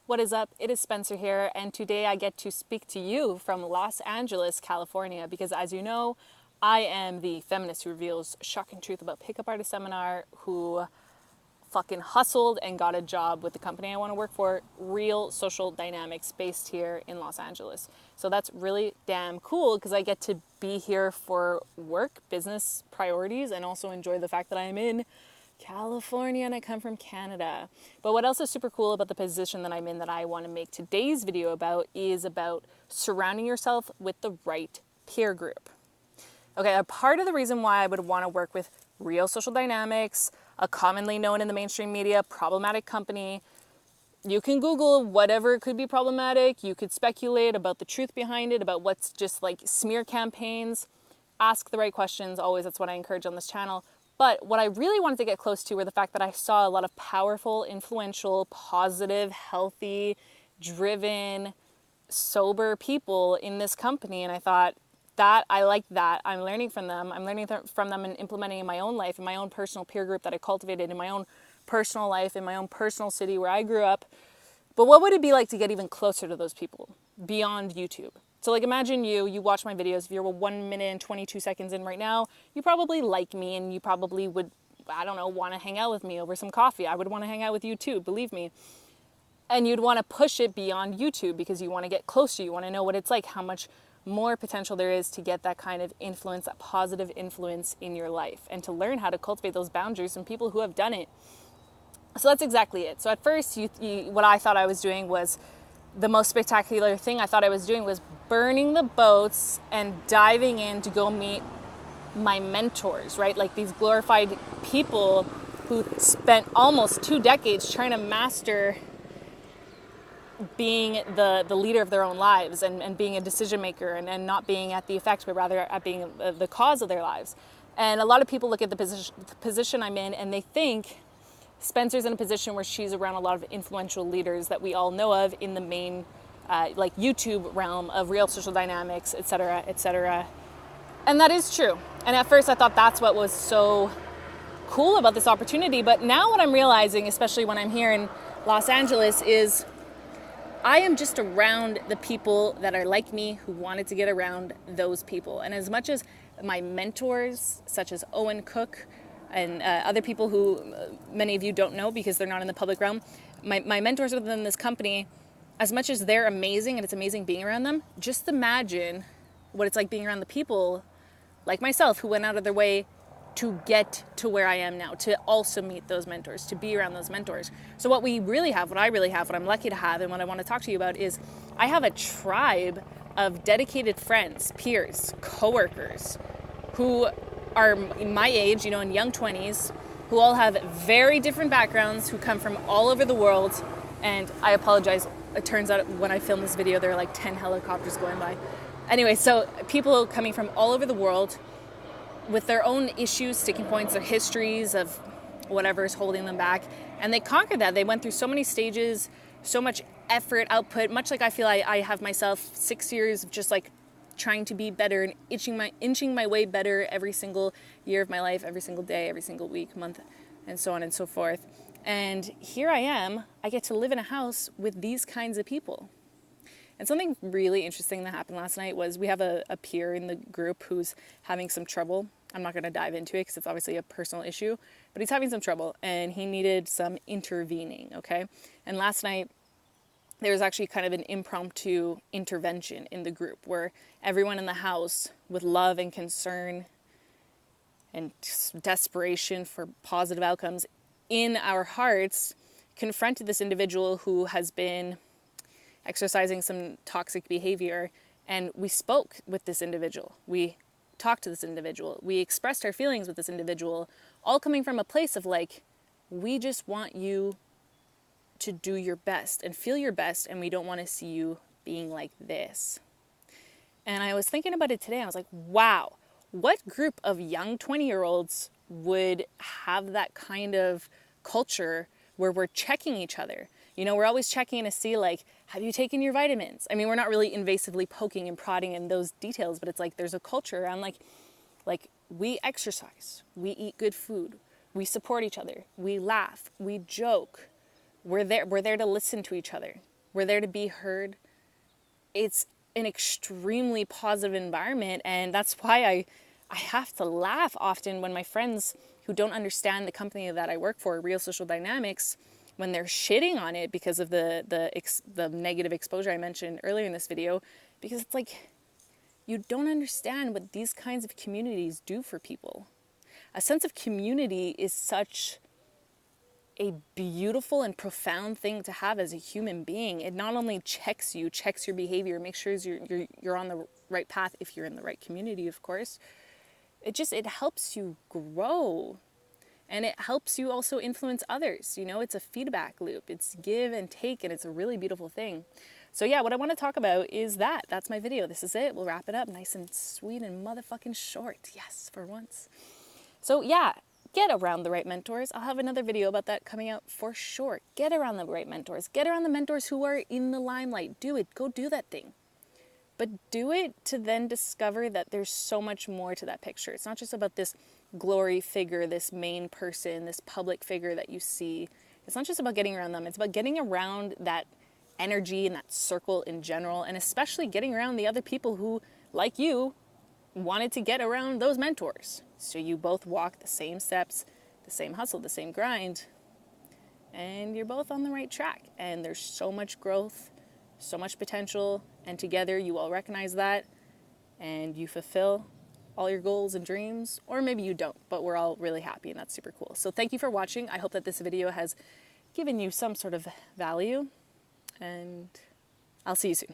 What is up? It is Spencer here, and today I get to speak to you from Los Angeles, California, because as you know, I am the feminist who reveals shocking truth about pickup artist seminar, who fucking hustled and got a job with the company I want to work for, Real Social Dynamics, based here in Los Angeles. So that's really damn cool because I get to be here for work, business priorities, and also enjoy the fact that I am in California and I come from Canada. But what else is super cool about the position that I'm in that I want to make today's video about is about surrounding yourself with the right peer group. Okay, a part of the reason why I would want to work with Real Social Dynamics, a commonly known in the mainstream media problematic company. You can Google whatever could be problematic. You could speculate about the truth behind it, about what's just like smear campaigns. Ask the right questions. Always, that's what I encourage on this channel. But what I really wanted to get close to were the fact that I saw a lot of powerful, influential, positive, healthy, driven, sober people in this company. And I thought that I like that. I'm learning from them. I'm learning from them and implementing in my own life, in my own personal peer group that I cultivated, in my own personal life, in my own personal city where I grew up. But what would it be like to get even closer to those people beyond YouTube? So like imagine you watch my videos. If you're 1 minute and 22 seconds in right now, you probably like me and you probably would, I don't know, want to hang out with me over some coffee. I would want to hang out with you too, believe me. And you'd want to push it beyond YouTube because you want to get closer. You want to know what it's like, how much more potential there is to get that kind of influence, that positive influence in your life, and to learn how to cultivate those boundaries from people who have done it. So that's exactly it. So at first, what I thought I was doing was the most spectacular thing I thought I was doing was burning the boats and diving in to go meet my mentors, right? Like these glorified people who spent almost 2 decades trying to master being the leader of their own lives and being a decision maker and not being at the effect, but rather at being the cause of their lives. And a lot of people look at the position I'm in and they think Spencer's in a position where she's around a lot of influential leaders that we all know of in the main like YouTube realm of Real Social Dynamics, et cetera, et cetera. And that is true. And at first I thought that's what was so cool about this opportunity. But now what I'm realizing, especially when I'm here in Los Angeles, is I am just around the people that are like me who wanted to get around those people. And as much as my mentors, such as Owen Cook and other people who many of you don't know because they're not in the public realm, my mentors within this company, as much as they're amazing and it's amazing being around them, just imagine what it's like being around the people like myself who went out of their way to get to where I am now, to also meet those mentors, to be around those mentors. So what we really have, what I really have, what I'm lucky to have, and what I want to talk to you about is I have a tribe of dedicated friends, peers, coworkers who are my age, in young 20s, who all have very different backgrounds, who come from all over the world. And I apologize, it turns out when I filmed this video, there are like 10 helicopters going by. Anyway, so people coming from all over the world with their own issues, sticking points, their histories of whatever is holding them back. And they conquered that. They went through so many stages, so much effort, output, much like I feel I have myself 6 years of just like trying to be better and inching my way better every single year of my life, every single day, every single week, month, and so on and so forth. And here I am, I get to live in a house with these kinds of people. And something really interesting that happened last night was we have a peer in the group who's having some trouble. I'm not going to dive into it because it's obviously a personal issue, but he's having some trouble and he needed some intervening, okay? And last night, there was actually kind of an impromptu intervention in the group where everyone in the house, with love and concern and desperation for positive outcomes in our hearts, confronted this individual who has been exercising some toxic behavior. And we spoke with this individual. We talked to this individual. We expressed our feelings with this individual, all coming from a place of like, we just want you to do your best and feel your best, and we don't want to see you being like this. And I was thinking about it today. I was like, wow, what group of young 20-year-olds would have that kind of culture where we're checking each other? We're always checking to see, like, have you taken your vitamins? I mean, we're not really invasively poking and prodding in those details, but it's like there's a culture around, like we exercise, we eat good food, we support each other, we laugh, we joke. We're there to listen to each other. We're there to be heard. It's an extremely positive environment, and that's why I have to laugh often when my friends who don't understand the company that I work for, Real Social Dynamics, when they're shitting on it because of the negative exposure I mentioned earlier in this video, because it's like, you don't understand what these kinds of communities do for people. A sense of community is such a beautiful and profound thing to have as a human being. It not only checks your behavior, makes sure you're on the right path if you're in the right community, of course. It helps you grow, and it helps you also influence others. You know, it's a feedback loop. It's give and take, and it's a really beautiful thing. So yeah, what I want to talk about is that's my video. This is it. We'll wrap it up nice and sweet and motherfucking short. Yes, for once. So yeah, get around the right mentors. I'll have another video about that coming out for sure. Get around the right mentors. Get around the mentors who are in the limelight. Do it. Go do that thing. But do it to then discover that there's so much more to that picture. It's not just about this glory figure, this main person, this public figure that you see. It's not just about getting around them. It's about getting around that energy and that circle in general, and especially getting around the other people who, like you, wanted to get around those mentors. So you both walk the same steps, the same hustle, the same grind, and you're both on the right track. And there's so much growth, so much potential, and together you all recognize that, and you fulfill all your goals and dreams, or maybe you don't, but we're all really happy, and that's super cool. So thank you for watching. I hope that this video has given you some sort of value, and I'll see you soon.